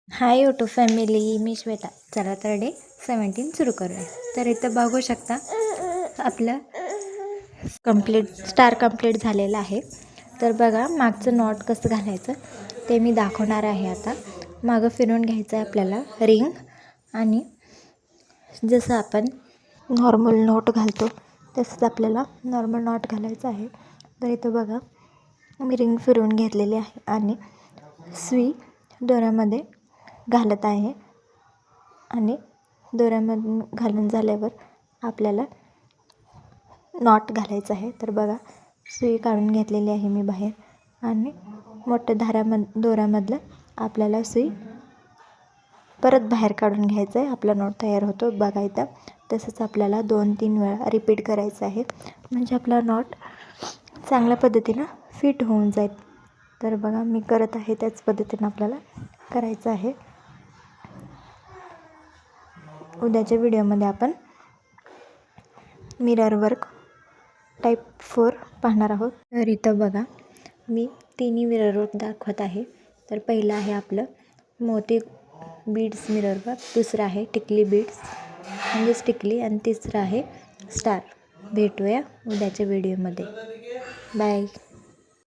Hi YouTube family, मी श्वेता. चला तर day 17 सुरू करूया. तर इथं बघू शकता आपलं स्टार कंप्लीट झालेलं आहे. तर बघा मागचं नॉट कसं घालायचं ते मी दाखवणार आहे. आता मागं फिरून घ्यायचं आहे आपल्याला रिंग, आणि जसं आपण नॉर्मल नॉट घालतो तसंच आपल्याला नॉर्मल नॉट घालायचं आहे. तर इथं बघा मी रिंग फिरवून घेतलेली आहे आणि सुई दोऱ्यामध्ये घालत आहे, आणि दोऱ्यामधून घालून झाल्यावर आपल्याला नॉट घालायचं आहे. तर बघा सुई काढून घेतलेली आहे मी बाहेर, आणि मोठ्या दोऱ्यामधलं आपल्याला सुई परत बाहेर काढून घ्यायचं आहे. आपला नॉट तयार होतो. बघा इथं तसंच आपल्याला 2-3 वेळा रिपीट करायचं आहे, म्हणजे आपला नॉट चांगल्या पद्धतीनं फिट होऊन जाईल. तर बघा मी करत आहे त्याच पद्धतीनं आपल्याला करायचं आहे. उद्याच्या व्हिडिओमध्ये आपण मिरर वर्क टाईप 4 पाहणार आहोत. तर इथं बघा मी तिन्ही मिरर वर्क दाखवत आहे. तर पहिलं आहे आपलं मोती बीड्स मिरर वर्क, दुसरं आहे टिकली बीड्स म्हणजेच टिकली, आणि तिसरं आहे स्टार. भेटूया उद्याच्या व्हिडिओमध्ये. बाय.